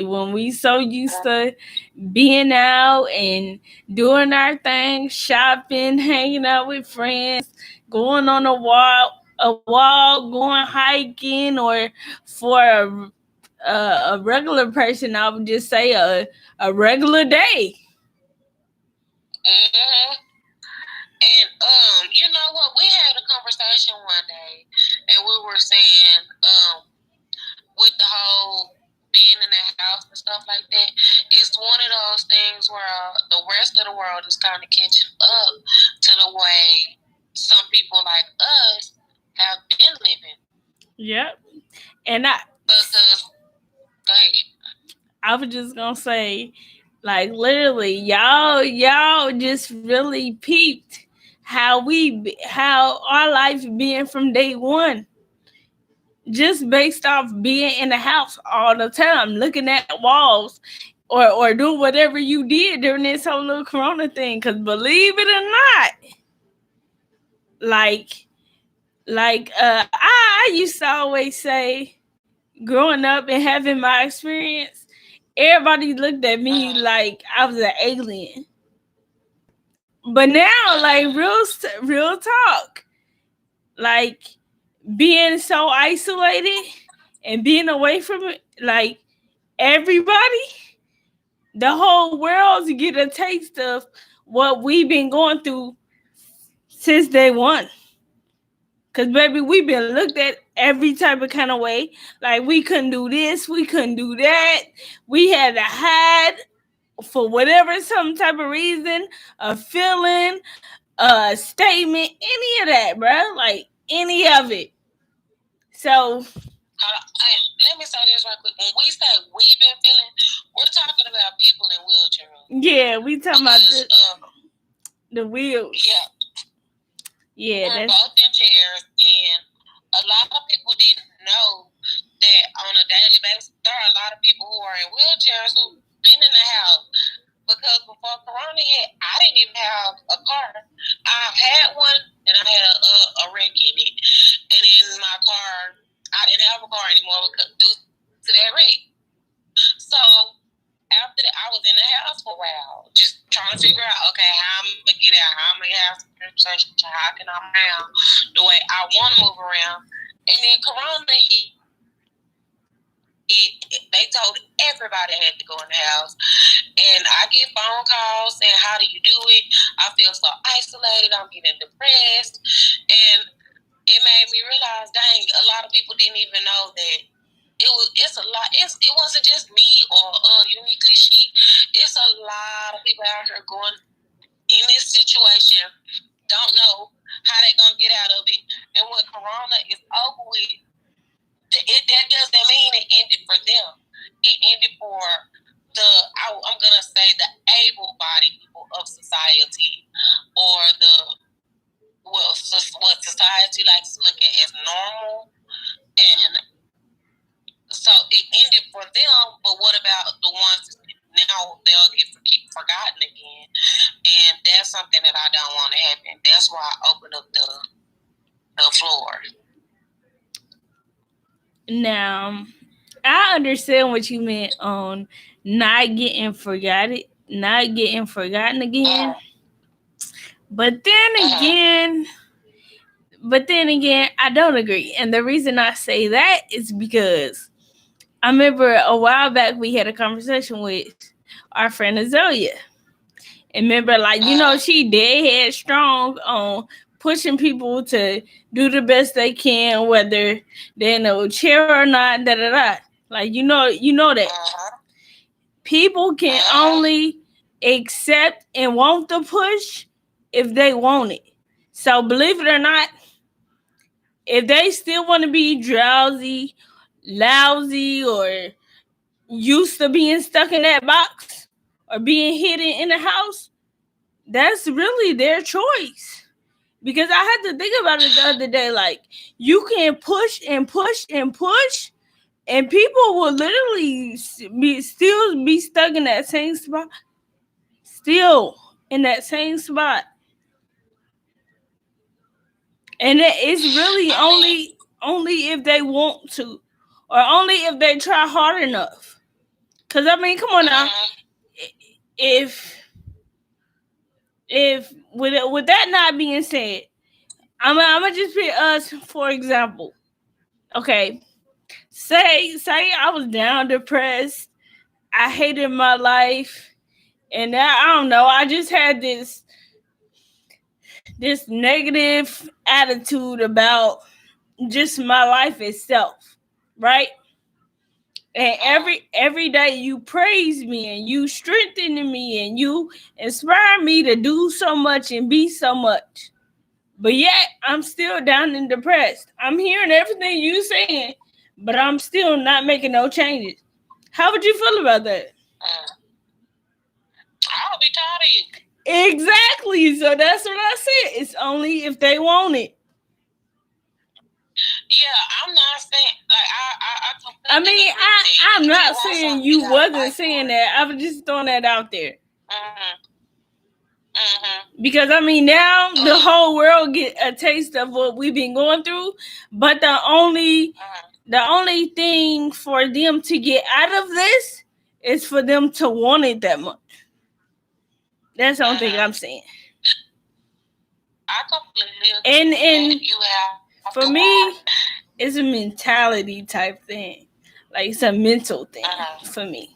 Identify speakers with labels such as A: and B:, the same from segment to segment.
A: when we so used to being out and doing our thing, shopping, hanging out with friends, going on a walk, going hiking, or for a regular person, I would just say a regular day.
B: Hmm. And you know what? We had a conversation one day, and we were saying, with the whole being in the house and stuff like that, it's one of those things where the rest of the world is kind of catching up to the way some people like us have been living.
A: Yep. And
B: Because, go ahead.
A: I was just gonna say, like literally, y'all just really peeped how our life been from day one, just based off being in the house all the time, looking at walls, or do whatever you did during this whole little Corona thing. Cause believe it or not, like I used to always say, growing up and having my experience, everybody looked at me like I was an alien. But now, like real talk, like being so isolated and being away from it, like everybody, the whole world's get a taste of what we've been going through since day one. Cause baby, we've been looked at every type of kind of way. Like we couldn't do this, we couldn't do that. We had to hide for whatever some type of reason, a feeling, a statement, any of that, bro. Like any of it. So
B: Let me say this right quick. When we say we've been feeling, we're talking about people in wheelchairs.
A: yeah, we talking about
B: Because,
A: the wheels.
B: yeah,
A: Yeah,
B: we're
A: that's
B: both in chairs, and a lot of people didn't know that on a daily basis. There are a lot of people who are in wheelchairs who've been in the house. Because before Corona hit, I didn't even have a car. I had one, and I had a wreck in it. And in my car, I didn't have a car anymore because due to that wreck. So after that, I was in the house for a while, just trying to figure out, okay, how I'm gonna get out, how I'm gonna have some transportation, how can I move around the way I want to move around. And then Corona hit. They told everybody had to go in the house, and I get phone calls saying, "How do you do it? I feel so isolated. I'm getting depressed," and it made me realize, dang, a lot of people didn't even know that it's a lot. It wasn't just me or uniquely she. It's a lot of people out here going in this situation, don't know how they gonna get out of it, and when Corona is over with, that doesn't mean it ended for them. It ended for I'm gonna say the able-bodied people of society, or what society likes to look at as normal, and so it ended for them. But what about the ones now they'll get forgotten again? And that's something that I don't want to happen. That's why I opened up the floor.
A: now I understand what you meant on not getting forgotten again. But then again, I don't agree. And the reason I say that is because I remember a while back we had a conversation with our friend Azalea. And remember, like, she dead head strong on pushing people to do the best they can, whether they're in a chair or not, da da da. Like, you know that people can only accept and want the push if they want it. So believe it or not, if they still want to be drowsy, lousy, or used to being stuck in that box or being hidden in the house, that's really their choice. Because I had to think about it the other day. Like, you can push and push and push, and people will literally still be stuck in that same spot. Still in that same spot. And it's really only if they want to, or only if they try hard enough. Cause I mean, come on now. If with that not being said, I'm gonna just pick us for example. Okay, say I was down, depressed, I hated my life, and now I don't know. I just had this negative attitude about just my life itself, right? And every day you praise me and you strengthen me and you inspire me to do so much and be so much. But yet I'm still down and depressed. I'm hearing everything you saying, but I'm still not making no changes. How would you feel about that?
B: I'll be tired of you.
A: Exactly. So that's what I said. It's only if they want it.
B: Yeah, I'm not saying like I completely.
A: I mean, I'm not saying you wasn't saying that. I was just throwing that out there. Because I mean, now the whole world get a taste of what we've been going through, but the only thing for them to get out of this is for them to want it that much. That's the only thing I'm saying.
B: I completely
A: agree. And
B: you have
A: for me, it's a mentality type thing. Like it's a mental thing for me.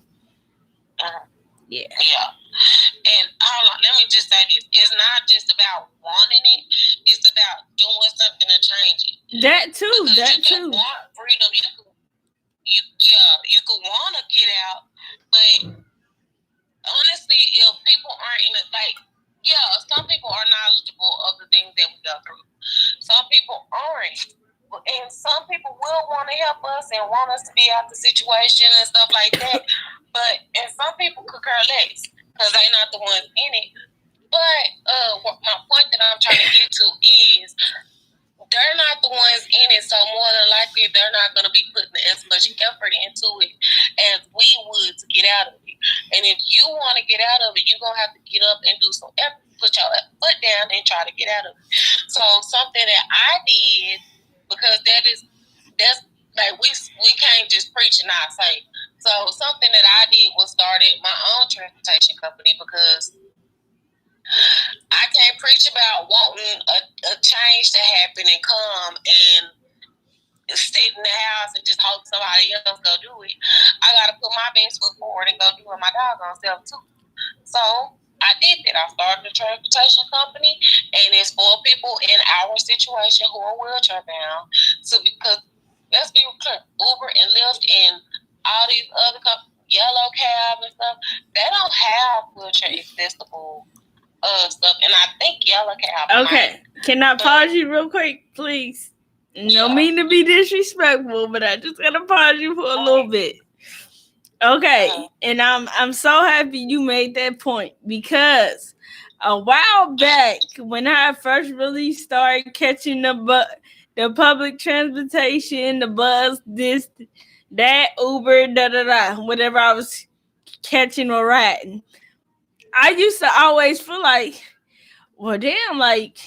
A: Yeah.
B: And let me just say this: it's not just about wanting it; it's about doing something to change it.
A: That too.
B: Because
A: that
B: you
A: too.
B: Can want freedom. You could want to get out, but honestly, if people aren't in it, like, some people are knowledgeable of the things that we go through. Some people aren't. And some people will want to help us and want us to be out the situation and stuff like that. And some people could care less because they're not the ones in it. But my point that I'm trying to get to is they're not the ones in it, so more than likely they're not going to be putting as much effort into it as we would to get out of it. And if you want to get out of it, you're going to have to get up and do some effort, put your foot down and try to get out of it. So something that I did, because that's like we can't just preach and not say. So something that I did was started my own transportation company because I can't preach about wanting a change to happen and come and sit in the house and just hope somebody else go do it. I got to put my best foot forward and go do it my doggone self too. So I did that. I started a transportation company, and it's for people in our situation who are wheelchair bound. So because let's be clear, Uber and Lyft and all these other companies, Yellow Cab and stuff, they don't have wheelchair accessible stuff, and I think Yellow Cab.
A: Okay, can I pause you real quick, please? No mean to be disrespectful, but I just gotta pause you for a little bit. Okay, and I'm so happy you made that point because a while back when I first really started catching the public transportation, the bus, this, that, Uber, whatever I was catching or riding, I used to always feel like, well, damn, like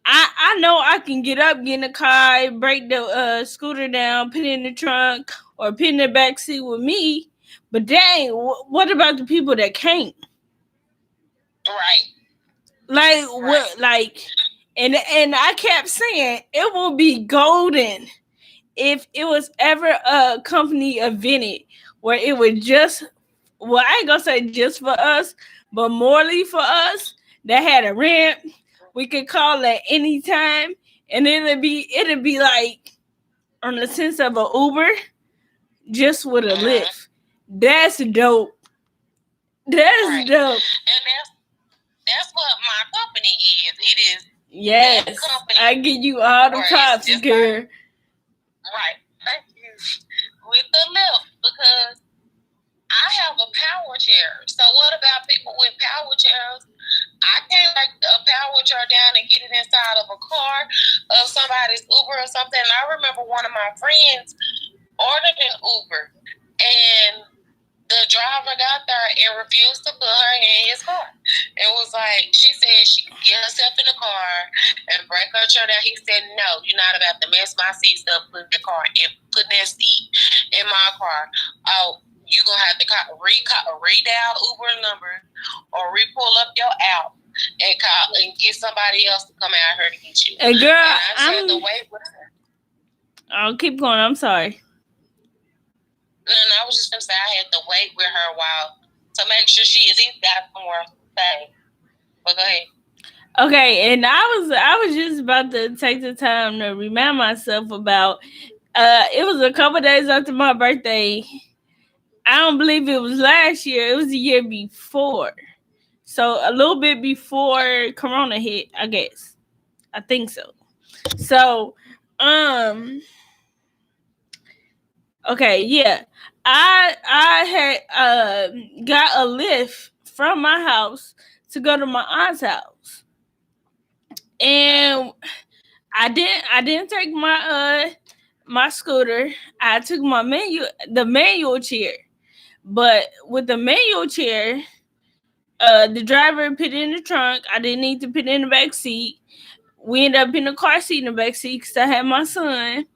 A: I know I can get up, get in the car, break the scooter down, put it in the trunk, or put it in the back seat with me. But dang, what about the people that can't?
B: Right.
A: Like what? Like, and I kept saying it will be golden if it was ever a company invented where it would just, well, I ain't gonna say just for us, but morely for us that had a ramp. We could call at any time, and it'd be like on the sense of an Uber, just with a lift. That's dope. That's dope.
B: And that's what my company is. It is.
A: Yes, I give you all the props, girl.
B: Right. Thank you. With the lift, because I have a power chair. So what about people with power chairs? I can't break a power chair down and get it inside of a car of somebody's Uber or something. And I remember one of my friends ordered an Uber, and the driver got there and refused to put her in his car. It was like, she said she could get herself in the car and break her chair down. He said, no, you're not about to mess my seats up, putting that seat in my car. Oh, you're going to have to redial Uber number or re-pull up your app and call and get somebody else to come out here to get you.
A: And girl,
B: and I had to wait with her.
A: I'll keep going. I'm sorry.
B: No, I was just going to say I had to wait with her a while to make sure she at least got somewhere to stay. But go ahead.
A: Okay, and I was just about to take the time to remind myself about it was a couple days after my birthday. I don't believe it was last year. It was the year before. So a little bit before Corona hit, I guess. I think so. So, okay, yeah. I had got a lift from my house to go to my aunt's house. And I didn't take my scooter. I took the manual chair. But with the manual chair, the driver put it in the trunk. I didn't need to put it in the back seat. We ended up in the car seat in the back seat because I had my son.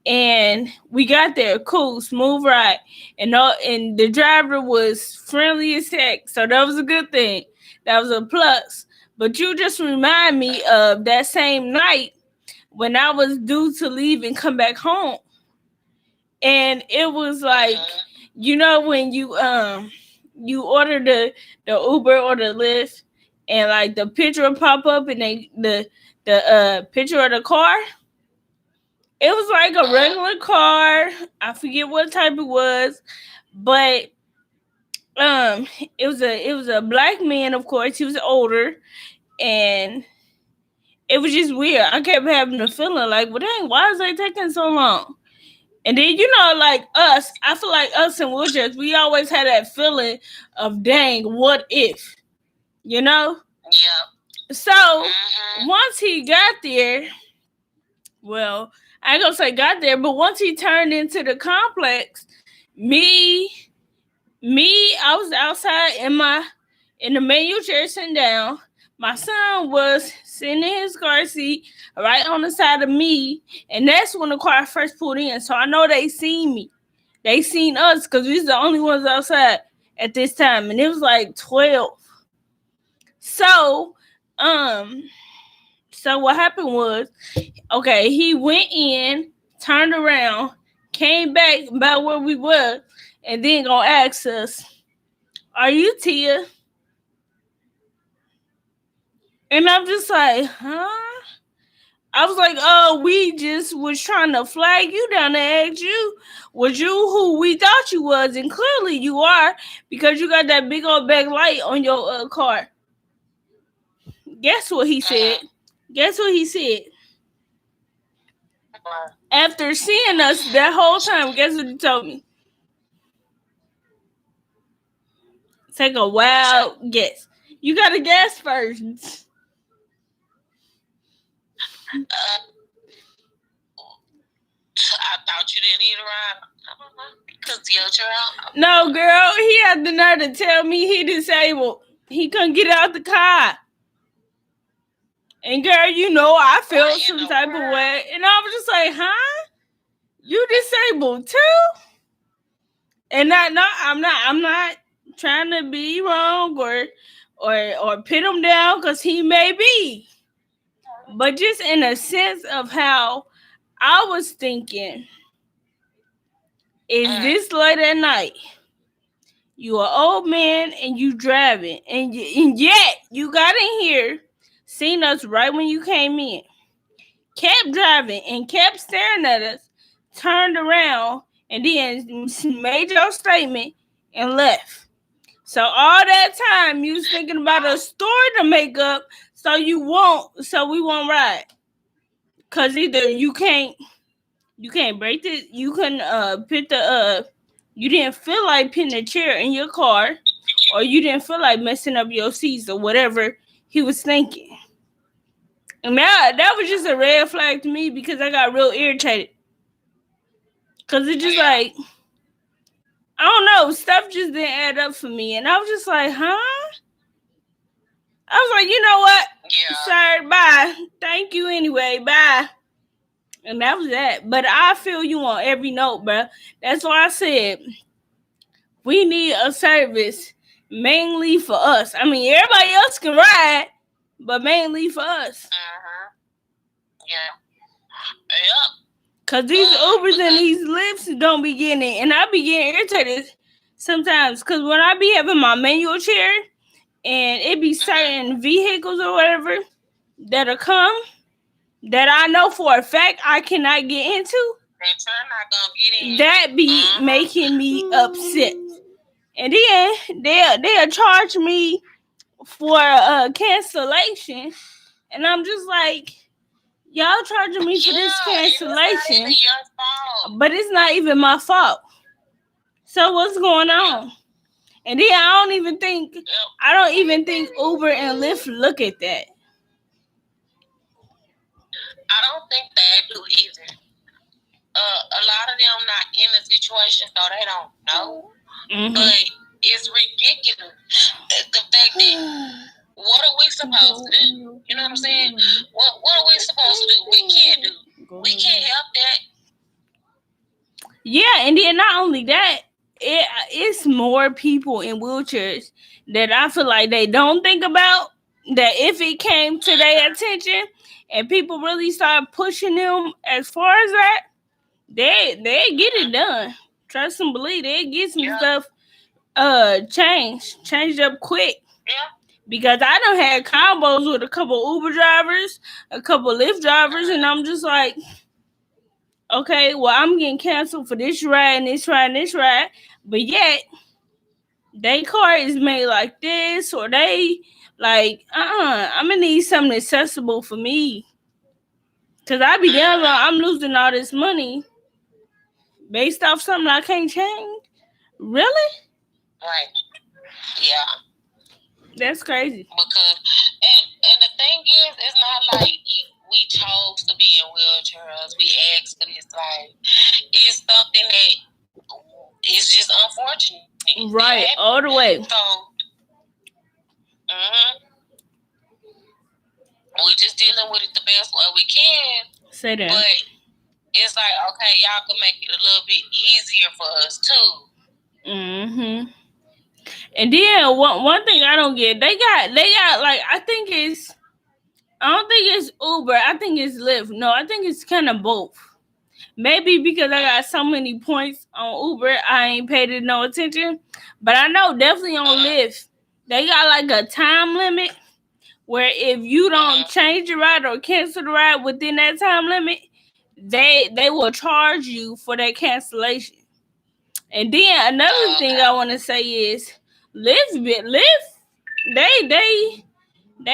A: And we got there, cool, smooth ride. And the driver was friendly as heck. So that was a good thing. That was a plus. But you just remind me of that same night when I was due to leave and come back home. And it was like, you know, when you order the Uber or the Lyft and like the picture will pop up and the picture of the car. It was like a regular car. I forget what type it was, but it was a black man, of course. He was older, and it was just weird. I kept having the feeling like, well, dang, why is they taking so long? And then, you know, like us, I feel like us in wheelchairs, we always had that feeling of, dang, what if? You know?
B: Yeah.
A: So, once he got there, well, I ain't gonna say got there, but once he turned into the complex, I was outside in the manual chair sitting down. My son was sitting in his car seat right on the side of me, and that's when the car first pulled in. So I know they seen me. They seen us because we was the only ones outside at this time, and it was like 12. So, so what happened was, okay, he went in, turned around, came back about where we were, and then gonna ask us, "Are you Tia?" And I'm just like, huh? I was like, oh, we just was trying to flag you down and ask you, was you who we thought you was? And clearly you are, because you got that big old backlight on your car. Guess what he said? Guess what he said? After seeing us that whole time, guess what he told me? Take a wild guess. You gotta guess first.
B: I thought you didn't need a ride. Because your child.
A: No, girl, he had the nerve to tell me he disabled. He couldn't get out the car. And girl, you know, I felt some type of way. And I was just like, huh? You disabled too? And I'm not trying to be wrong or put him down, because he may be. But just in a sense of how I was thinking, is this late at night? You an old man and you driving, and yet you got in here, seen us right when you came in, kept driving and kept staring at us, turned around, and then made your statement and left. So all that time you was thinking about a story to make up, so we won't ride. Cause either you can't break it, you couldn't put the you didn't feel like putting the chair in your car, or you didn't feel like messing up your seats or whatever he was thinking. And that was just a red flag to me, because I got real irritated. Cause it's just like, I don't know, stuff just didn't add up for me. And I was just like, huh? I was like, you know what? Yeah. Sir, bye. Thank you anyway. Bye. And that was that. But I feel you on every note, bro. That's why I said, We need a service mainly for us. I mean, everybody else can ride, but mainly for us.
B: Yeah. Yep.
A: Cause these Ubers and these Lyfts don't be getting it, and I be getting irritated sometimes. Cause when I be having my manual chair, and it be certain vehicles or whatever that'll come that I know for a fact I cannot get into.
B: That you're not gonna get in.
A: That be making me upset. And then they'll charge me for a cancellation, and I'm just like, y'all charging me for this cancellation,
B: it's your fault.
A: but it's not even my fault. So what's going on? And then I don't even think Uber and Lyft look at that.
B: I don't think they do either. A lot of them not in the situation, so they don't know. But it's ridiculous. The fact that what are we supposed to do? You know what I'm saying? What are we supposed to do? We can't do. We can't help that.
A: Yeah, and then not only that, it's more people in wheelchairs that I feel like they don't think about. That if it came to their attention and people really start pushing them as far as that, they get it done. Trust and believe, they get some stuff changed up quick.
B: Yeah.
A: Because I done had combos with a couple Uber drivers, a couple Lyft drivers, and I'm just like, okay, well, I'm getting canceled for this ride and this ride and this ride, but yet they car is made like this, or they like, I'm gonna need something accessible for me. Cause I be down, I'm losing all this money based off something I can't change. Really?
B: Right. Yeah.
A: That's crazy.
B: Because and the thing is, it's not like we chose to be in wheelchairs. We asked for this. Like, it's something that is just unfortunate.
A: Right, all the way.
B: So, we just dealing with it the best way we can.
A: Say that.
B: But it's like, okay, y'all can make it a little bit easier for us too.
A: And then one thing I don't get, they got like, I don't think it's Uber, I think it's Lyft. No, I think it's kind of both. Maybe because I got so many points on Uber, I ain't paid it no attention. But I know definitely on Lyft, they got like a time limit where if you don't change your ride or cancel the ride within that time limit, they will charge you for that cancellation. And then another thing I want to say is Lyft, they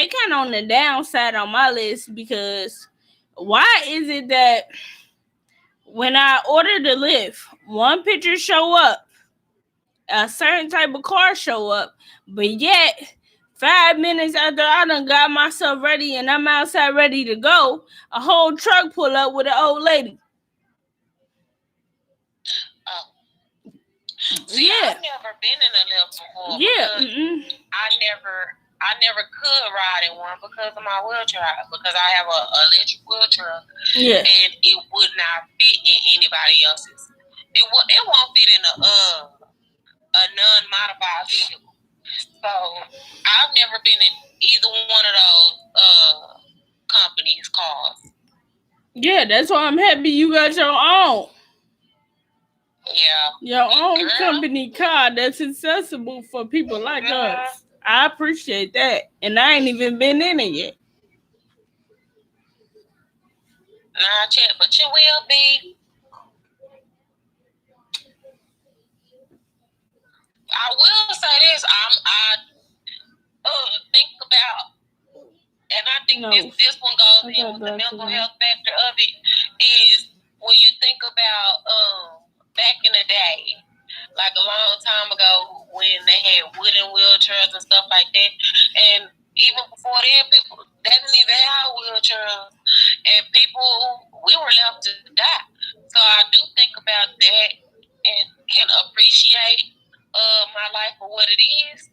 A: kind of on the downside on my list, because why is it that when I order the Lyft, one picture show up, a certain type of car show up, but yet 5 minutes after I done got myself ready and I'm outside ready to go, a whole truck pull up with an old lady.
B: See, I've never been in a Lyft before.
A: Yeah.
B: I never could ride in one because of my wheelchair. Because I have a electric wheelchair.
A: Yeah.
B: And it would not fit in anybody else's. It won't fit in a non-modified vehicle. So I've never been in either one of those companies' cars.
A: Yeah, that's why I'm happy you got your own.
B: Yeah.
A: Your own company car that's accessible for people like us. I appreciate that. And I ain't even been in it yet.
B: Not yet, but you will be. I will say this. I think about, and I think this one goes in with the mental health factor of it, is when you think about back in the day, like a long time ago, when they had wooden wheelchairs and stuff like that, and even before then, people they didn't even have wheelchairs, and we were left to die. So I do think about that and can appreciate my life for what it is.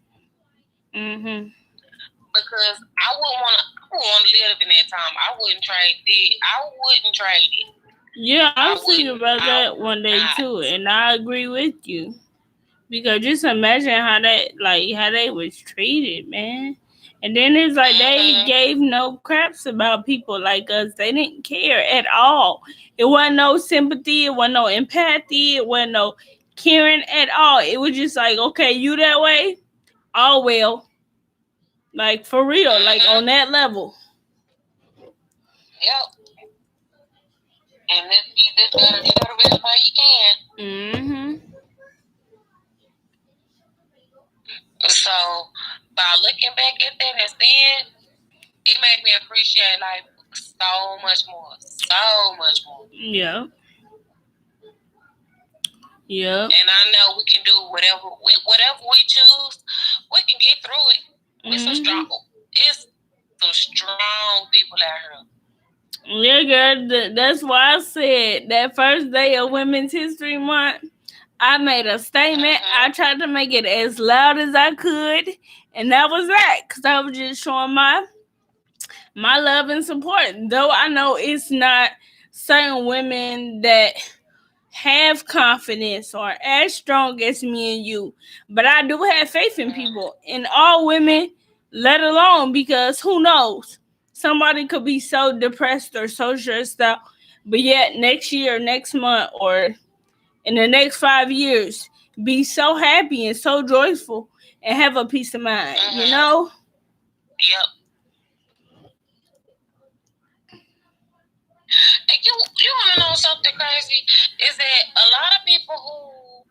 B: Because I wouldn't want to live in that time. I wouldn't trade it.
A: Yeah, I'm thinking about that one day too, and I agree with you. Because just imagine how they was treated, man. And then it's like they gave no craps about people like us. They didn't care at all. It wasn't no sympathy. It wasn't no empathy. It wasn't no caring at all. It was just like, okay, you that way? Oh, well. Like, for real. Like, on that level.
B: Yep. And you just gotta do the best way you can. So by looking back at that and seeing, it made me appreciate life so much more. So much more.
A: Yeah. Yeah.
B: And I know we can do whatever we choose, we can get through it. It's some strong people out here.
A: Yeah, girl. That's why I said that first day of Women's History Month, I made a statement. I tried to make it as loud as I could, and that was that. Because I was just showing my love and support. Though I know it's not certain women that have confidence or as strong as me and you, but I do have faith in people, in all women, let alone, because who knows, somebody could be so depressed or so stressed out, but yet next year, next month, or in the next 5 years be so happy and so joyful and have a peace of mind, you know?
B: Yep. And you want to know something crazy? Is that a lot of people who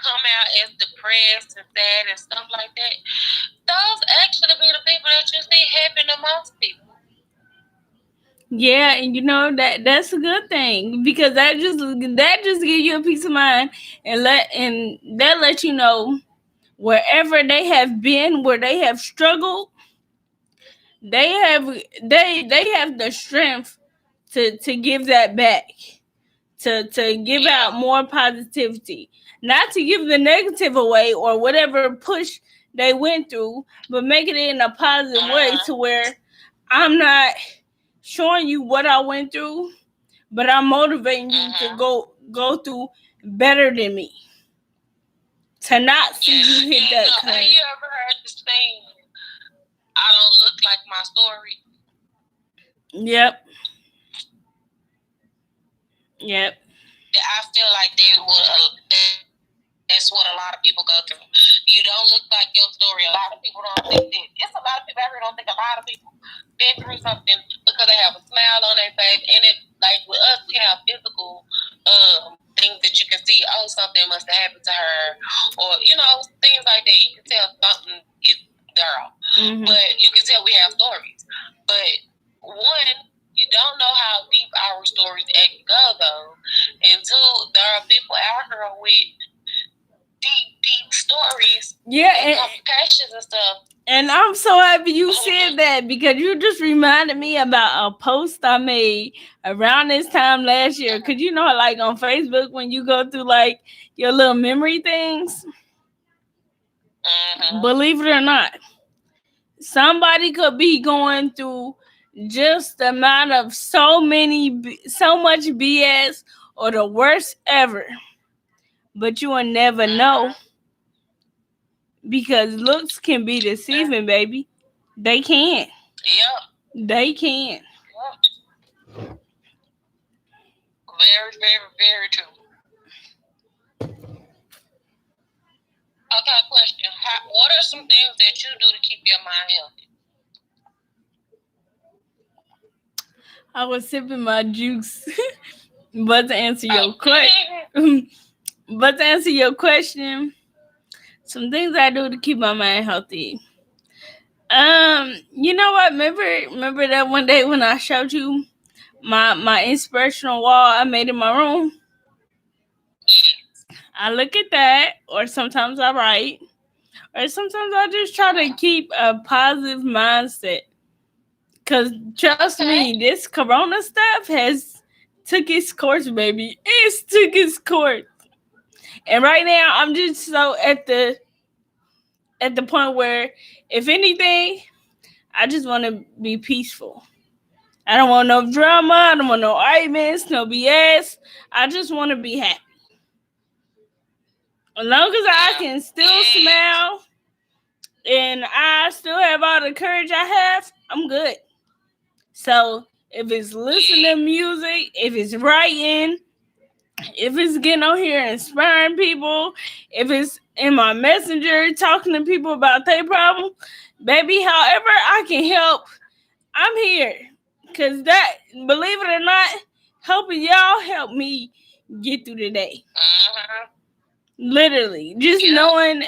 B: come out as depressed and sad and stuff like that, those actually be the people that you see happy the most people.
A: Yeah, and you know that's a good thing, because that just gives you a peace of mind, and that lets you know wherever they have been, where they have struggled, they have the strength to give that back, to give out more positivity, not to give the negative away or whatever push they went through, but make it in a positive way, to where I'm not showing you what I went through, but I'm motivating you to go through better than me. To not see you hit that cut.
B: Have you ever heard this thing? I don't look like my story.
A: Yep. Yep.
B: I feel like that's what a lot of people go through. You don't look like your story. A lot of people don't think that. It's a lot of people out here don't think a lot of people been through something because they have a smile on their face. And it, like with us, we have physical things that you can see. Oh, something must have happened to her, or things like that. You can tell something is there, but you can tell we have stories. But one, you don't know how deep our stories actually go, though. And two, there are people out here with deep stories, and complications and stuff.
A: And I'm so happy you said that, because you just reminded me about a post I made around this time last year. Because like on Facebook, when you go through like your little memory things, believe it or not, somebody could be going through just the amount of so much BS or the worst ever, but you will never know, because looks can be deceiving, baby. They can.
B: Yep.
A: They can.
B: Yep. Very, very, very true. Okay, question. What are some things that you do to keep your mind healthy?
A: I was sipping my juice. But to answer your question, some things I do to keep my mind healthy. You know what? Remember that one day when I showed you my inspirational wall I made in my room? I look at that, or sometimes I write, or sometimes I just try to keep a positive mindset. Because trust me, this corona stuff has took its course, baby. It's took its course. And right now, I'm just so at the point where, if anything, I just want to be peaceful. I don't want no drama. I don't want no arguments, no BS. I just want to be happy. As long as I
B: Yeah.
A: can still
B: Yes.
A: smile and I still have all the courage I have, I'm good. So if it's listening
B: Yeah.
A: to music, if it's writing, if it's getting on here and inspiring people, if it's in my messenger talking to people about their problem, baby, however I can help, I'm here. Cause that, believe it or not, helping y'all help me get through the day.
B: Mm-hmm.
A: Literally. Just
B: Yep.
A: knowing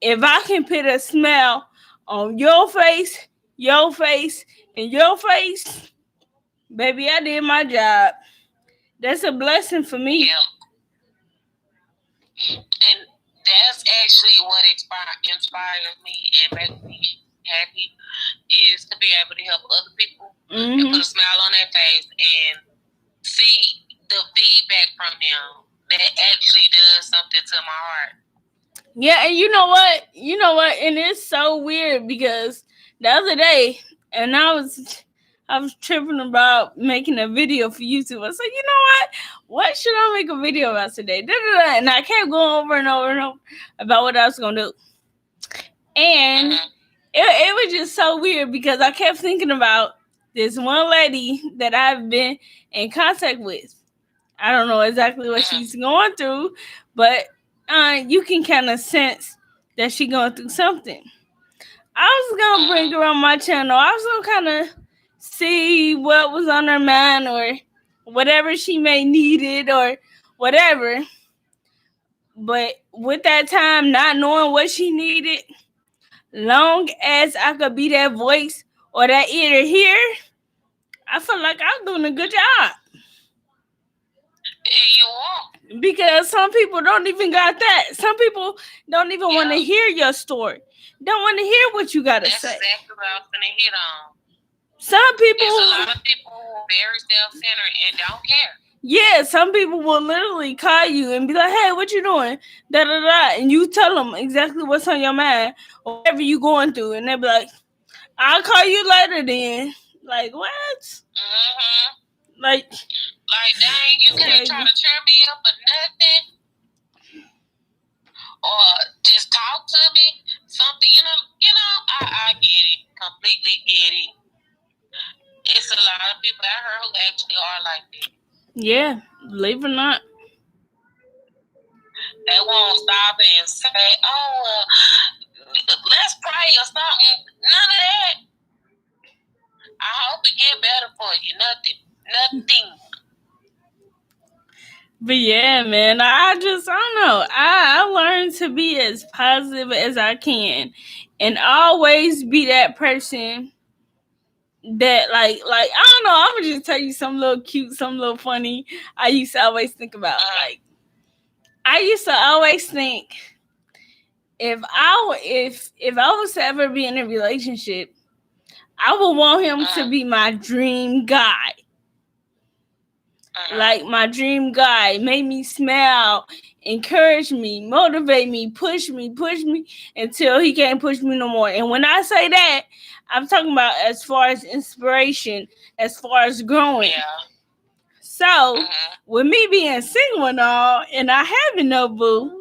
A: if I can put a smile on your face, and your face, baby, I did my job. That's a blessing for me.
B: Yep. And that's actually what inspires me and makes me happy is to be able to help other people and put a
A: Mm-hmm.
B: smile on their face and see the feedback from them that actually does something to my heart.
A: Yeah, and you know what? And it's so weird because the other day, and I was tripping about making a video for YouTube. I said, you know what should I make a video about today? Da-da-da. And I kept going over and over and over about what I was gonna do. And
B: Mm-hmm.
A: it was just so weird because I kept thinking about this one lady that I've been in contact with. I don't know exactly what
B: Mm-hmm.
A: she's going through, but you can kind of sense that she's going through something. I was gonna bring her on my channel. I was gonna kind of see what was on her mind or whatever she may needed or whatever. But with that time, not knowing what she needed, long as I could be that voice or that ear to hear, I feel like I'm doing a good job.
B: You are.
A: Because some people don't even got that. Some people don't even want to hear your story. Don't want to hear what you got to say.
B: That's exactly what I was going to hit on.
A: Some people...
B: There's a lot of people who are very self-centered and don't care.
A: Yeah, some people will literally call you and be like, hey, what you doing? Da da da. And you tell them exactly what's on your mind or whatever you going through. And they'll be like, I'll call you later then. Like, what?
B: Mm-hmm.
A: Like,
B: dang, you can't try to cheer me up or nothing. Or just talk to me. Something, I get it. Completely get it. It's a lot of people out here who actually are like that.
A: Yeah, believe it or not.
B: They won't stop and say, oh, let's pray or something. None of that. I hope it get better for you. Nothing.
A: But yeah, man, I don't know. I learned to be as positive as I can and always be that person that like I don't know, I'm gonna just tell you something little cute, something little funny I used to always think about. Like, I used to always think if I was to ever be in a relationship, I would want him to be my dream guy. Like, my dream guy, make me smile, encourage me, motivate me, push me until he can't push me no more. And when I say that, I'm talking about as far as inspiration, as far as growing.
B: Yeah.
A: So, with me being single and all, and I having no boo,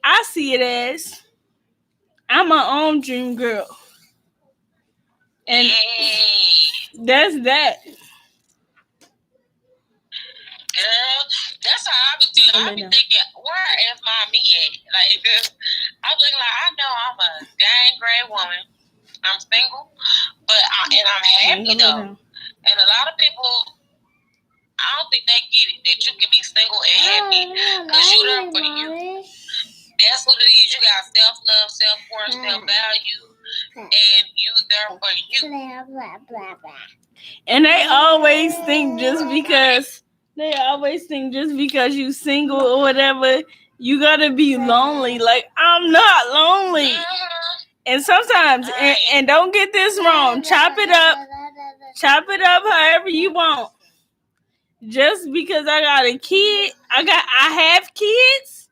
A: I see it as I'm my own dream girl. And that's that.
B: Girl, that's how I be feeling. I be thinking, where is my me at? Like, I be like, I know I'm a dang great woman. I'm single, but I'm happy though. And a lot of people, I don't think they get it that you can be single and happy because you there for you. That's what it is. You got self-love, self-worth, self-value, and you there for you.
A: And they always think just because you single or whatever, you gotta be lonely. Like, I'm not lonely. And sometimes, and don't get this wrong, chop it up however you want. Just because I got a kid, I have kids,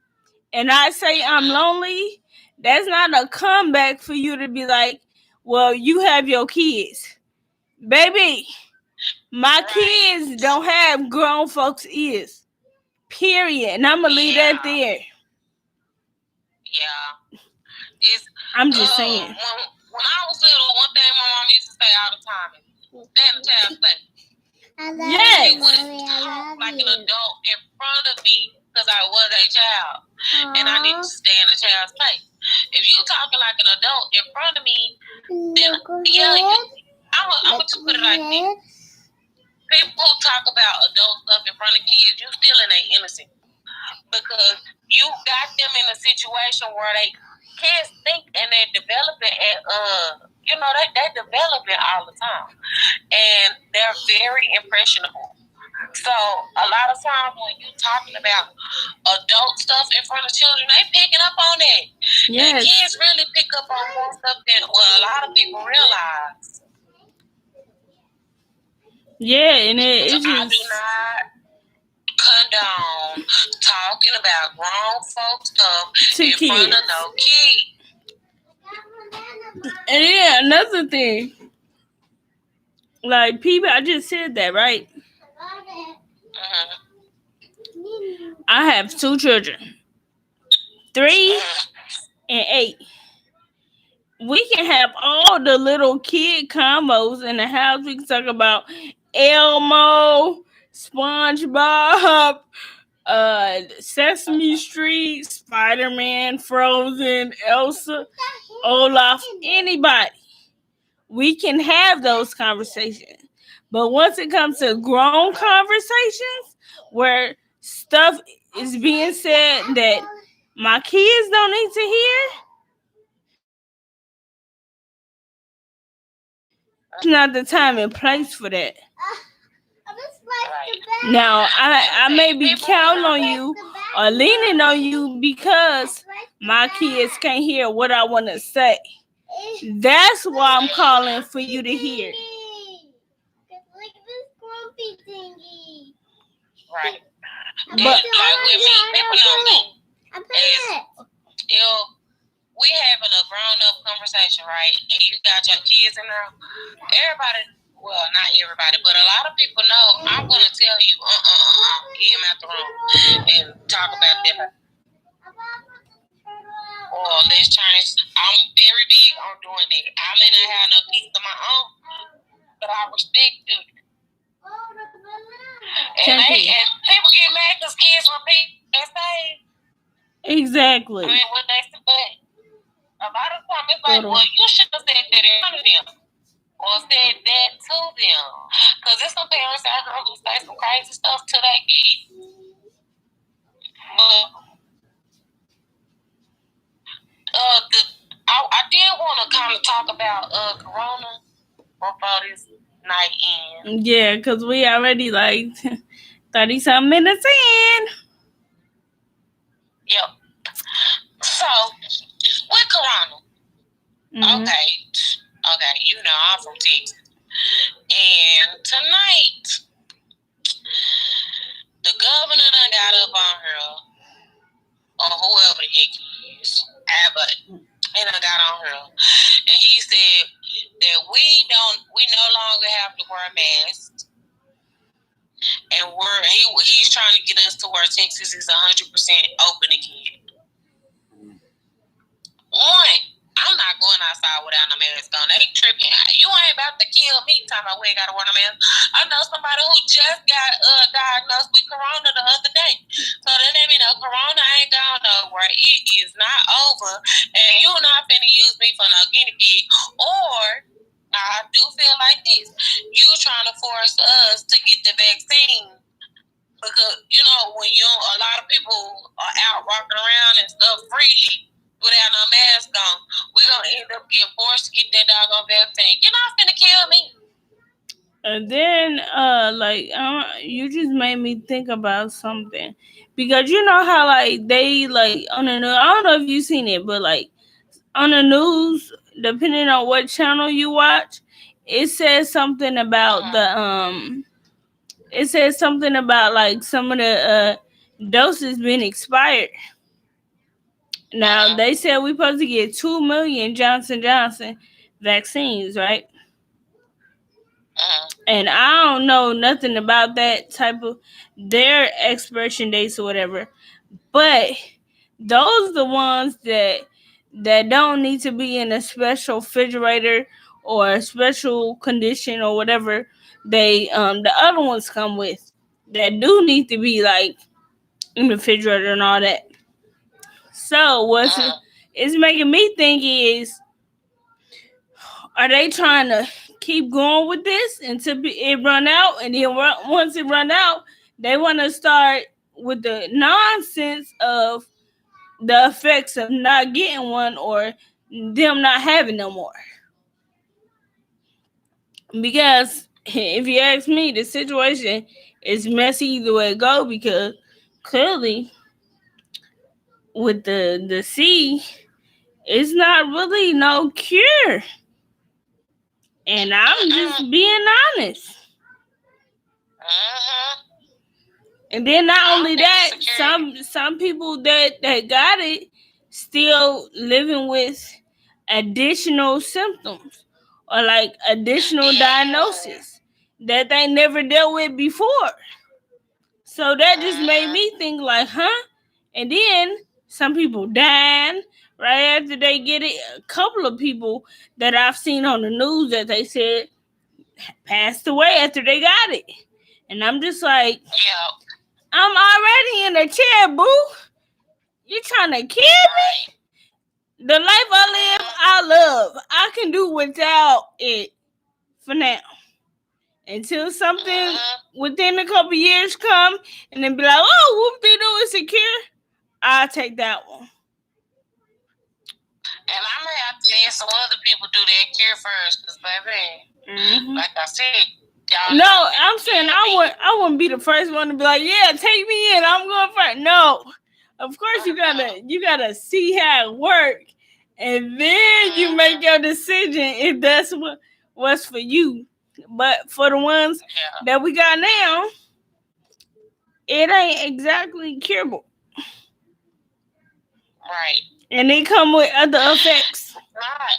A: and I say I'm lonely, that's not a comeback for you to be like, well, you have your kids. Baby, my kids don't have grown folks' ears. Period. And I'm going to leave that there.
B: It's
A: I'm just saying.
B: when I was little, one thing my mom used to say all the time is, "Stay in the child's place."
A: Yes.
B: She wouldn't talk like an adult in front of me because I was a child and I need to stay in the child's place. If you talking like an adult in front of me, then I'm gonna just put it like this. People who talk about adult stuff in front of kids, you still in their innocence because you got them in a situation where they kids think and they're developing at they're developing all the time and they're very impressionable. So a lot of times when you talking about adult stuff in front of children, they picking up on that. Yes. And kids really pick up on more stuff than a lot of people realize.
A: Yeah, and
B: so I do not condone talking about grown folks stuff in
A: kids.
B: front of no kid.
A: And yeah, another thing. Like people, I just said that, right? I have 2 children, 3 and 8. We can have all the little kid combos in the house. We can talk about Elmo, SpongeBob, Sesame Street, Spider-Man, Frozen, Elsa, Olaf, anybody. We can have those conversations. But once it comes to grown conversations where stuff is being said that my kids don't need to hear, it's not the time and place for that. Now, I may be counting on you or leaning on you because my kids can't hear what I want to say. That's why I'm calling for you to hear.
B: Right. But like with me, people know me. We having a grown up conversation, right? And you got your kids in there. Everybody, well, not everybody, but a lot of people know I'm gonna tell you, get him out the room and talk about that. Or let's change. I'm very big on doing that. I may not have no kids of my own, but I respect them. And people get mad because kids repeat and say.
A: Exactly.
B: I mean, what they say, but a lot of times it's like, well, you should have said that in front of them. Or said that to them. Because there's some parents out there who say some crazy stuff to their kids. But I did want to kind of talk about Corona before this night ends.
A: Yeah, because we already like 30-something minutes in.
B: Yep. So, with Corona, okay, you know I'm from Texas. And tonight, the governor done got up on her, or whoever the heck he is, Abbott, he done got on her. And he said that we no longer have to wear masks. And he's trying to get us to where Texas is 100% open again. One, I'm not going outside without a mask on. They tripping. You ain't about to kill me talking about we ain't got to wear a mask. I know somebody who just got diagnosed with Corona the other day. So that let me know Corona ain't gone nowhere. It is not over. And you're not finna use me for no guinea pig. Or I do feel like this. You trying to force us to get the vaccine. Because, you know, when a lot of people are out walking around and stuff freely without no mask on, we're going to end up getting forced to get that doggone vaccine. You're not finna kill me.
A: And then, you just made me think about something. Because you know how, like, they, like, on the news, I don't know if you've seen it, but, like, on the news, depending on what channel you watch, it says something about it says something about, like, some of the doses being expired. Now, they said we're supposed to get 2 million Johnson Johnson vaccines, right? And I don't know nothing about that type of their expiration dates or whatever. But those are the ones that that don't need to be in a special refrigerator or a special condition or whatever they the other ones come with, that do need to be like in the refrigerator and all that. So what's it's making me think is, are they trying to keep going with this until it run out, and then once it run out, they want to start with the nonsense of the effects of not getting one or them not having no more? Because if you ask me, the situation is messy either way it go, because clearly with the C, it's not really no cure. And I'm just being honest. And then not only that, some people that got it still living with additional symptoms or like additional diagnosis that they never dealt with before. So that just made me think like, huh? And then some people dying right after they get it. A couple of people that I've seen on the news that they said passed away after they got it. And I'm just like, I'm already in a chair, boo. You trying to kill me? The life I live, I love. I can do without it for now. Until something within a couple years come and then be like, oh, whoop-de-doo, it's secure, I'll take that one.
B: And I'm gonna have to let some other people do that cure first, because baby, like I said, y'all.
A: No, I'm saying I wouldn't be the first one to be like, yeah, take me in, I'm going first. No, of course you gotta see how it works, and then you make your decision if that's what's for you. But for the ones that we got now, it ain't exactly curable.
B: Right.
A: And they come with other effects.
B: Right.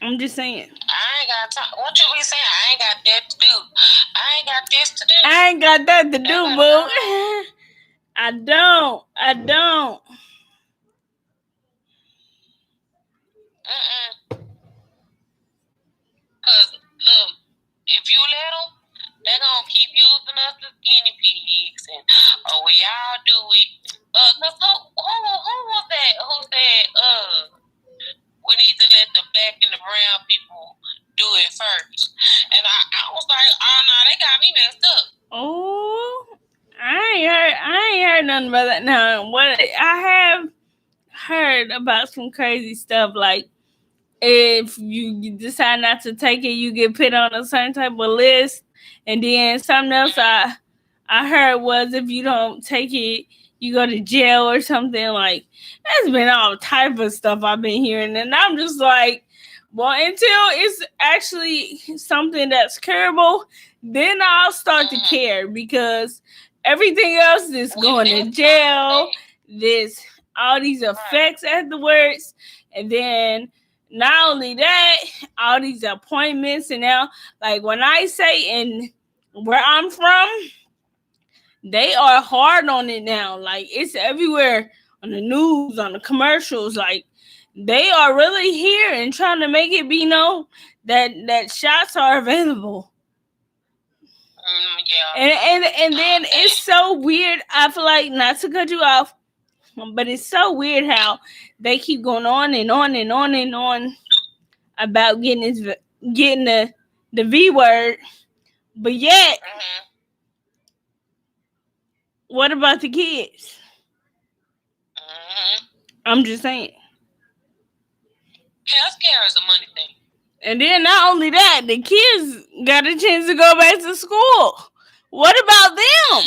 A: I'm just saying.
B: I ain't got time. What you be saying? I ain't got that to do. I ain't got this to do.
A: I ain't got that to do, boo. I don't.
B: Because, look, if you let them, they're going to keep using us as guinea pigs. And, oh, well, y'all do it. Because who was that? Who said, we need to let the black and the brown people do it first? And I was like, oh, no, they got me messed up.
A: Oh, I ain't heard nothing about that. No, what I have heard about some crazy stuff, like if you decide not to take it, you get put on a certain type of list. And then something else I heard was if you don't take it, you go to jail or something. Like, there's been all type of stuff I've been hearing, and I'm just like, well, until it's actually something that's curable, then I'll start to care, because everything else is going to jail. There's all these effects afterwards, and then not only that, all these appointments. And now, like when I say in where I'm from, they are hard on it now. Like, it's everywhere on the news, on the commercials. Like, they are really here and trying to make it be known that shots are available. And then it's so weird. I feel like, not to cut you off, but it's so weird how they keep going on and on and on and on about getting the V word, but yet, what about the kids? I'm just saying.
B: Healthcare is a money thing.
A: And then not only that, the kids got a chance to go back to school. What about them?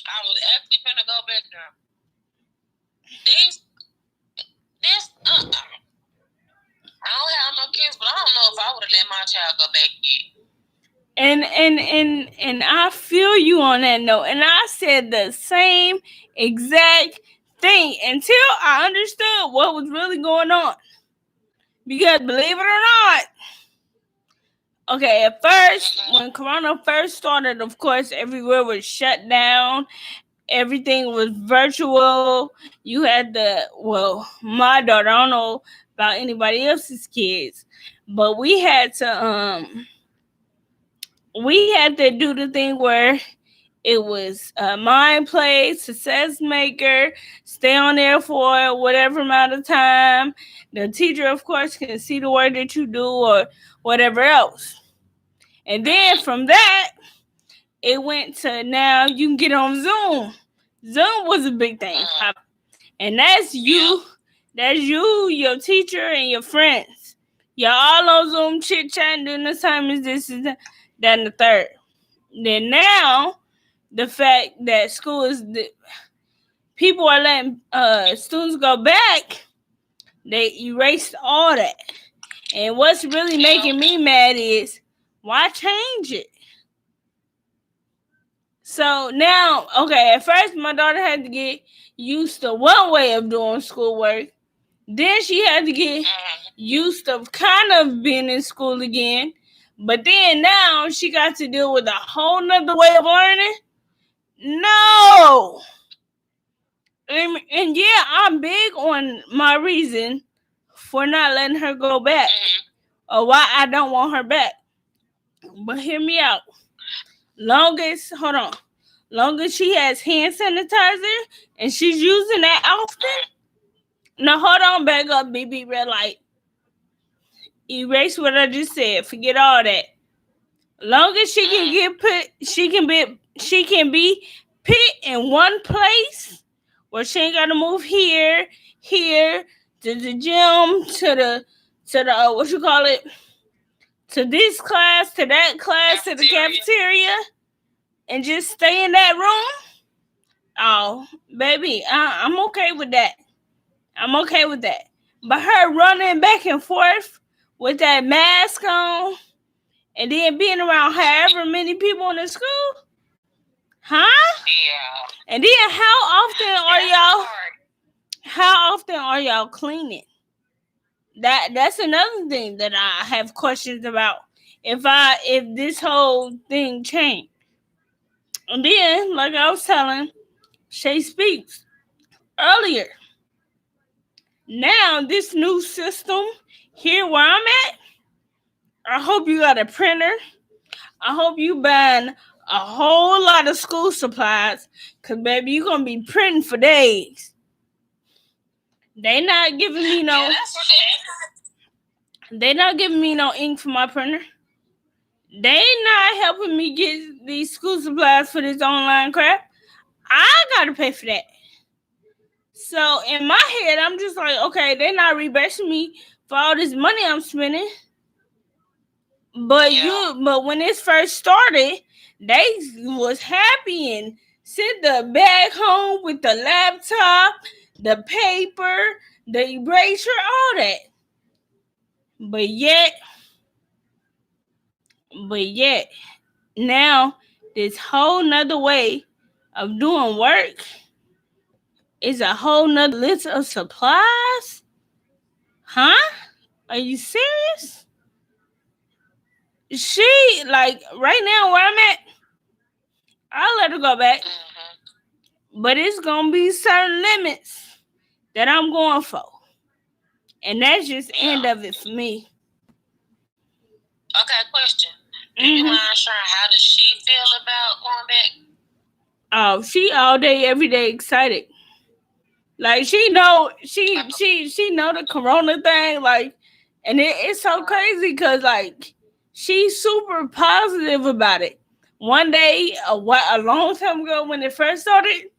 B: I was actually finna go back there. This I don't have no kids, but I don't know if I would have let my child go back yet.
A: And I feel you on that note. And I said the same exact thing until I understood what was really going on. Because believe it or not, okay, at first, when Corona first started, of course, everywhere was shut down. everything was virtual. You had my daughter, I don't know about anybody else's kids, but we had to do the thing where it was mind play, success maker, stay on there for whatever amount of time. The teacher, of course, can see the work that you do or whatever else. And then from that, it went to now you can get on Zoom. Zoom was a big thing. And that's you, your teacher, and your friends. Y'all all on Zoom chit-chatting, doing assignments, this and that, and the third. Then now, the fact that people are letting students go back, they erased all that. And what's really making me mad is, why change it? So now, okay, at first my daughter had to get used to one way of doing schoolwork. Then she had to get used to kind of being in school again. But then now she got to deal with a whole nother way of learning. No. And yeah, I'm big on my reason for not letting her go back, or why I don't want her back. But hear me out. Long as she has hand sanitizer and she's using that often. Now hold on, back up, BB red light. Erase what I just said. Forget all that. Long as she can be put in one place where she ain't gotta move here, to the gym, to the what you call it, to this class, to that class, to the cafeteria, and just stay in that room. Oh, baby, I'm okay with that. But her running back and forth with that mask on, and then being around however many people in the school, huh?
B: Yeah.
A: And then how often are y'all cleaning? That's another thing that I have questions about. If this whole thing changed. And then, like I was telling Shay Speaks earlier, now this new system here where I'm at, I hope you got a printer. I hope you buying a whole lot of school supplies, because baby, you're gonna be printing for days. They not giving me no ink for my printer. They not helping me get these school supplies for this online crap. I gotta pay for that. So in my head, I'm just like, okay, they're not reimbursing me for all this money I'm spending. But when this first started, they was happy and sent the bag home with the laptop, the paper, the eraser, all that. But yet, now this whole nother way of doing work is a whole nother list of supplies? Huh? Are you serious? She, like, right now where I'm at, I'll let her go back. But it's going to be certain limits that I'm going for. And that's just the end of it for me.
B: Okay, question. Do you mind sharing how does she feel about going back?
A: Oh, she all day, every day excited. Like, she know the corona thing, like, and it's so crazy because, like, she's super positive about it. One day, a long time ago when it first started,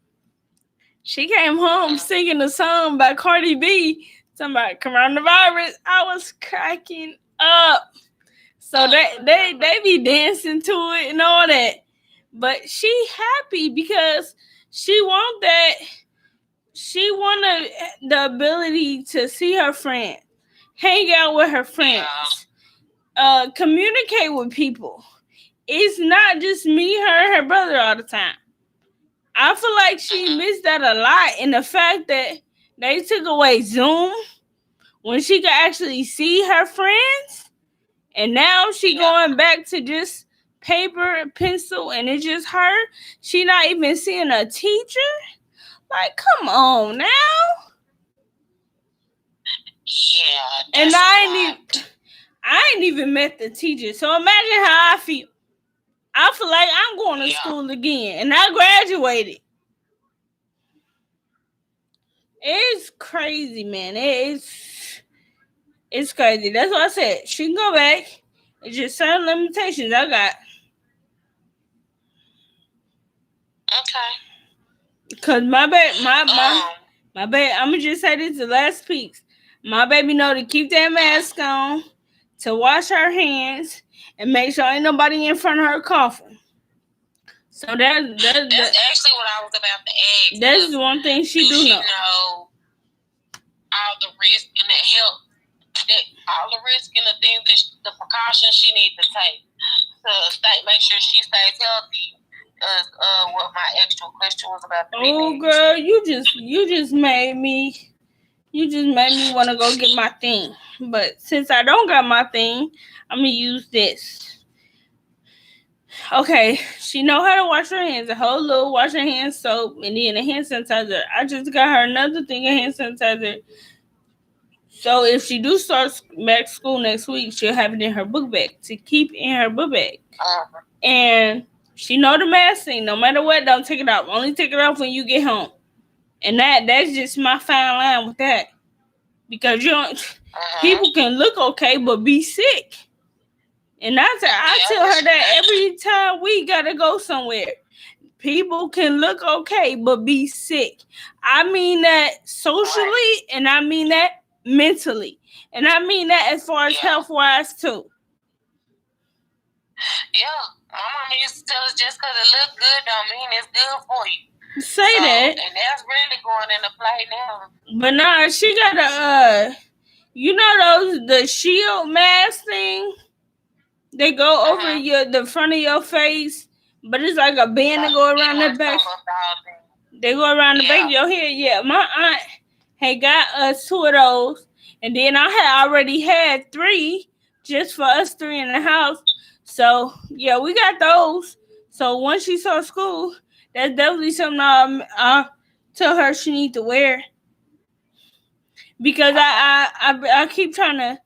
A: she came home singing a song by Cardi B, talking about coronavirus. I was cracking up. So they be dancing to it and all that. But she happy because she wanted the ability to see her friends, hang out with her friends, communicate with people. It's not just me, her, and her brother all the time. I feel like she missed that a lot in the fact that they took away Zoom when she could actually see her friends. And now she going back to just paper, pencil, and it's just her. She not even seeing a teacher. Like, come on now.
B: Yeah,
A: and I ain't even met the teacher. So imagine how I feel. I feel like I'm going to school again, and I graduated. It's crazy, man. It's crazy. That's what I said. She can go back. It's just certain limitations I got.
B: Okay.
A: Cause my baby, I'ma just say this the last piece. My baby know to keep that mask on, to wash her hands, and make sure ain't nobody in front of her coughing. So that's
B: actually what I was about to ask.
A: That's one thing she do know.
B: All the risk and the help, all the risk and the things, the precautions she needs to take to make sure she stays healthy. What my actual question was about.
A: Oh, girl, you just made me want to go get my thing. But since I don't got my thing, I'm gonna use this. Okay, she know how to wash her hands. A whole little wash her hands soap, and then a hand sanitizer. I just got her another thing of hand sanitizer. So if she do start back school next week, she'll have it in her book bag to keep in her book bag. And she know the mask thing. No matter what, don't take it off. Only take it off when you get home. And that's just my fine line with that. Because you don't, people can look okay but be sick. And I tell her that every time we gotta go somewhere. People can look okay but be sick. I mean that socially, and I mean that mentally. And I mean that as far as health-wise too.
B: Yeah, my mama used to tell us just because it looks good don't mean it's good for you.
A: Say that.
B: And that's really going into play now.
A: But nah, she got a, you know the shield mask thing? They go over the front of your face, but it's like a band that go around the back. They go around the back of your head. Yeah, my aunt had got us 2 of those, and then I had already had 3 just for us 3 in the house. So yeah, we got those. So once she saw school, that's definitely something I tell her she need to wear, because I keep trying to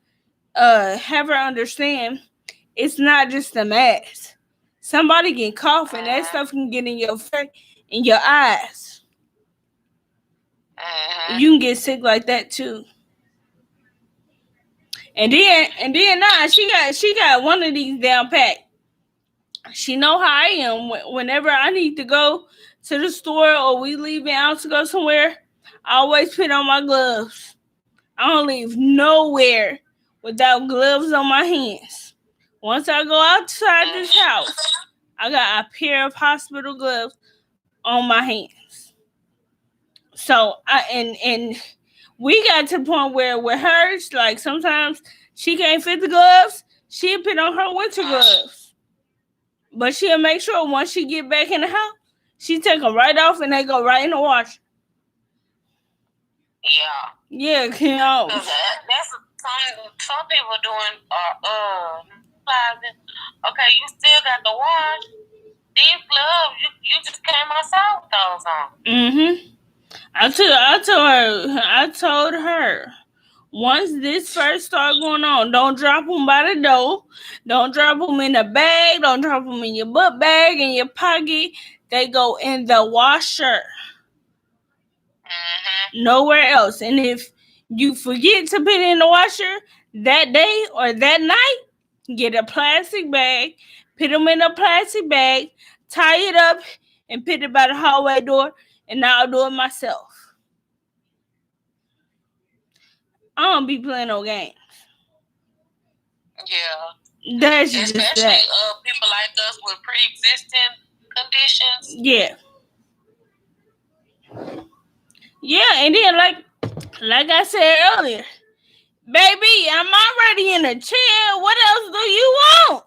A: have her understand it's not just the mask. Somebody can cough and that stuff can get in your face, in your eyes. You can get sick like that too. And then nah, she got one of these down pat. She know how I am. Whenever I need to go to the store or we leaving out to go somewhere, I always put on my gloves. I don't leave nowhere without gloves on my hands. Once I go outside this house, I got a pair of hospital gloves on my hands. So and we got to the point where with hers, like sometimes she can't fit the gloves, she'll put on her winter gloves. But she'll make sure once she get back in the house, she take them right off and they go right in the washer.
B: Yeah.
A: Yeah, you know.
B: That's some people doing okay, you still got the wash. These gloves, you just came outside with those on.
A: I told her, once this first start going on, don't drop them by the door. Don't drop them in the bag. Don't drop them in your book bag, in your pocket. They go in the washer. Nowhere else. And if you forget to put it in the washer that day or that night, get a plastic bag, put them in a plastic bag, tie it up, and put it by the hallway door, and I'll do it myself. I don't be playing no games.
B: Yeah.
A: That's just
B: especially
A: that.
B: People like us with pre-existing conditions.
A: Yeah. Yeah, and then like I said earlier, baby, I'm already in a chair. What else do you want?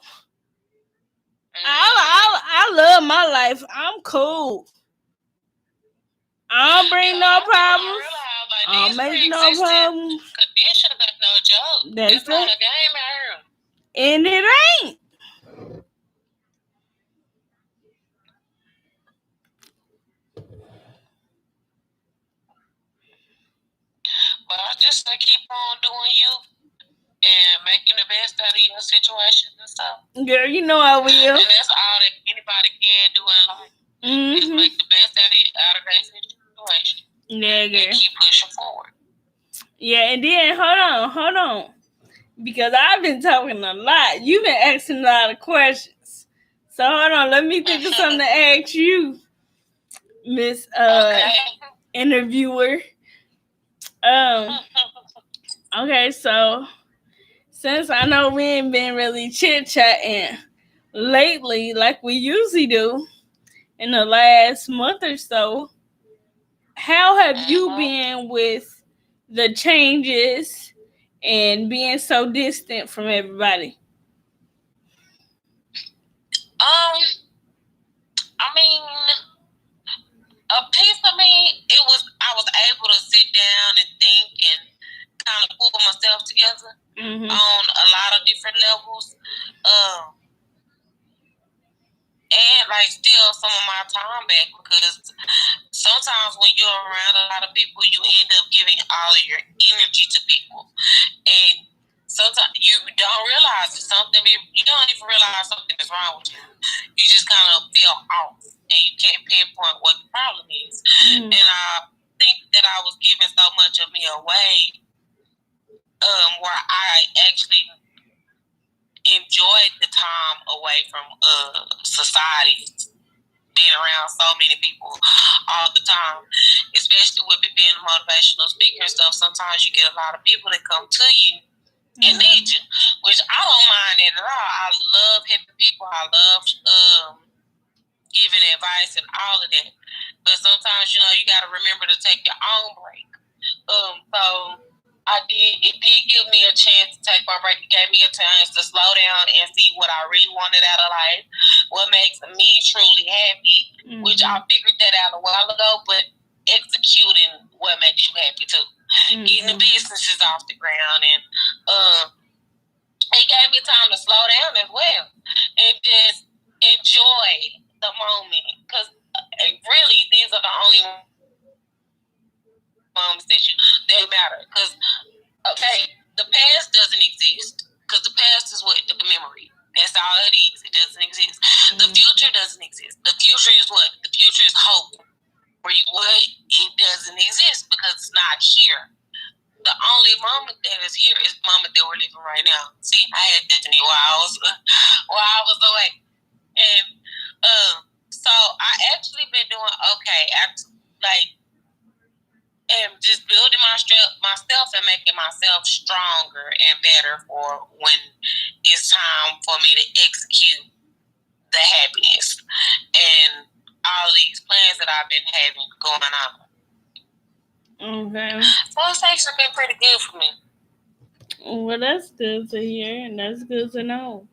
A: I love my life. I'm cool. I don't bring no problems. I don't make no problems.
B: Conditions are no joke.
A: That's
B: it's not a game out here.
A: And it ain't.
B: just say keep on doing you and making the best out of your situations and stuff.
A: Girl, you know I will.
B: And that's all that anybody can do in life. Is make the best out of their situation.
A: Yeah, girl.
B: And keep pushing forward.
A: Yeah, and then hold on. Because I've been talking a lot. You've been asking a lot of questions. So hold on, let me think of something to ask you, Miss Interviewer. Okay, so since I know we ain't been really chit-chatting lately like we usually do in the last month or so, how have you been with the changes and being so distant from everybody?
B: I mean, a piece of me, I was able to sit down and think and kind of pull myself together on a lot of different levels. And like steal some of my time back, because sometimes when you're around a lot of people, you end up giving all of your energy to people, and sometimes you don't realize that you don't even realize something is wrong with you. You just kind of feel off, and you can't pinpoint what the problem is. And I think that I was giving so much of me away, where I actually enjoyed the time away from society, being around so many people all the time, especially with being a motivational speaker and stuff. Sometimes you get a lot of people that come to you and need you, which I don't mind at all. I love helping people. I love giving advice and all of that. But sometimes, you got to remember to take your own break. So it did give me a chance to take my break. It gave me a chance to slow down and see what I really wanted out of life, what makes me truly happy, which I figured that out a while ago, but executing what makes you happy too. Getting the businesses off the ground, and it gave me time to slow down as well and just enjoy the moment, because really these are the only moments that matter. Because the past doesn't exist, because the past is what? The memory. That's all it is. It doesn't exist. The future doesn't exist. The future is what? The future is hope. It doesn't exist because it's not here. The only moment that is here is the moment that we're living right now. See, I had Disney while I was away, and so I actually been doing okay. And just building myself and making myself stronger and better for when it's time for me to execute the happiness and all these plans that I've been having going on.
A: Okay.
B: So it's actually been pretty good for me.
A: Well, that's good to hear, and that's good to know.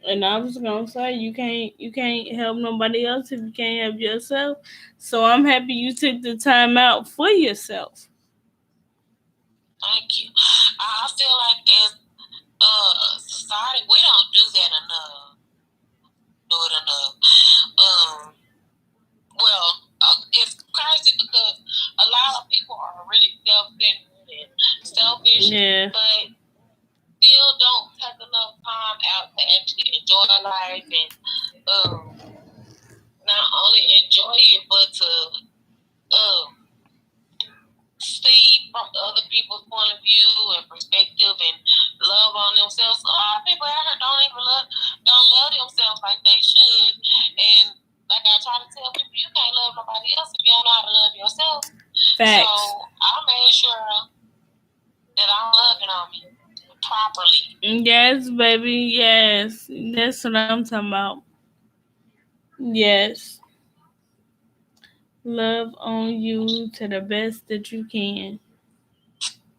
A: And I was gonna say you can't help nobody else if you can't help yourself. So I'm happy you took the time out for yourself.
B: Thank you. I feel like as society, we don't do that enough. It's crazy because a lot of people are really self-centered and selfish, but still don't take enough time out to actually enjoy life and not only enjoy it, but to see from other people's point of view and perspective and love on themselves. A lot of people out here don't love themselves like they should. And like I try to tell people, you can't love nobody else if you don't know how to love yourself.
A: Facts.
B: So I made sure that I'm loving on me properly.
A: Yes, baby. Yes, that's what I'm talking about. Yes. Love on you to the best that you can.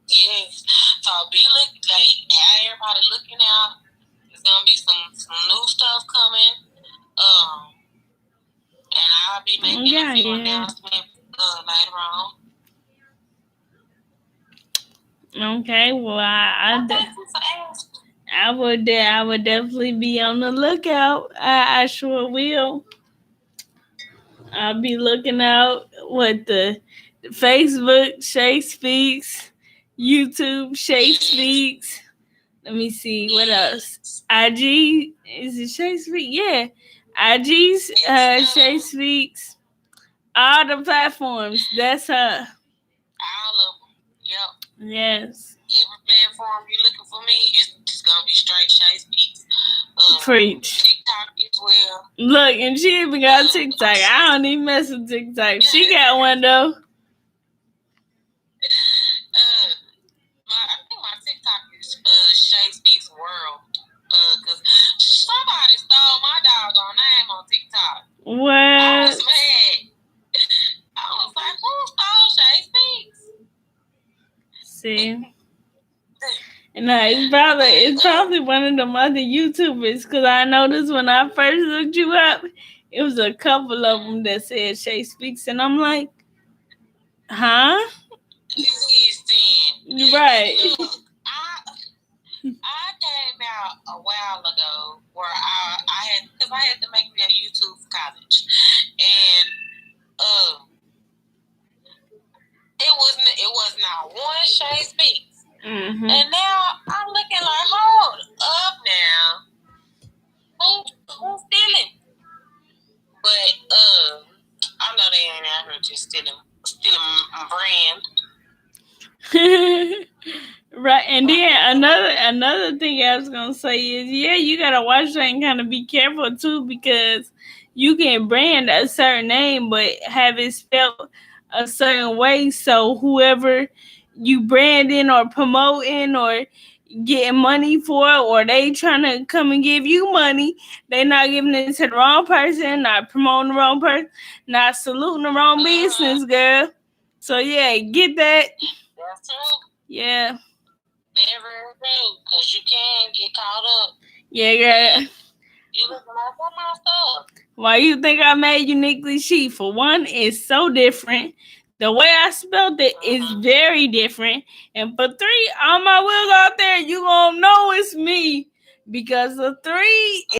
B: Yes. So have everybody looking out. There's gonna be some new stuff coming. And I'll be making a few announcements later on.
A: Okay, well, I would definitely be on the lookout. I sure will. I'll be looking out what the Facebook, Shay Speaks. YouTube, Shay Speaks. Let me see what else. IG, is it Shay Speaks? Yeah, IG's Shay Speaks. All the platforms. That's her.
B: All of them. Yep.
A: Yes.
B: Every platform you're looking for me, it's just gonna be straight Shay Speaks.
A: Preach.
B: TikTok as well.
A: Look, and she even got TikTok. I don't even mess with TikTok. She got one though.
B: I think my TikTok is Shay Speaks World. Cause somebody stole my doggone name on TikTok.
A: What?
B: I was mad. I was like, who stole Shay Speaks?
A: See. No, it's probably one of them other YouTubers, because I noticed when I first looked you up, it was a couple of them that said Shay Speaks, and I'm like, huh?
B: Listen,
A: right.
B: Look, I came out a while ago where I had to make me a YouTube for college, and it was not one Shay Speaks.
A: Mm-hmm.
B: And now I'm looking like, hold up now. Who's stealing? But I know they ain't out here just stealing my brand.
A: Right, and then another thing I was gonna say is, yeah, you gotta watch that and kind of be careful too, because you can brand a certain name but have it spelled a certain way, so whoever you branding or promoting or getting money for, or they trying to come and give you money, they not giving it to the wrong person, not promoting the wrong person, not saluting the wrong business, girl. So yeah, get that.
B: That's true.
A: Yeah.
B: Very true, because you can get caught up.
A: Yeah, girl.
B: You looking like, what my stuff?
A: Why you think I made Uniquely She? For one, it's so different. The way I spelled it is very different. And for three, all my wheels out there, you gonna know it's me. Because the three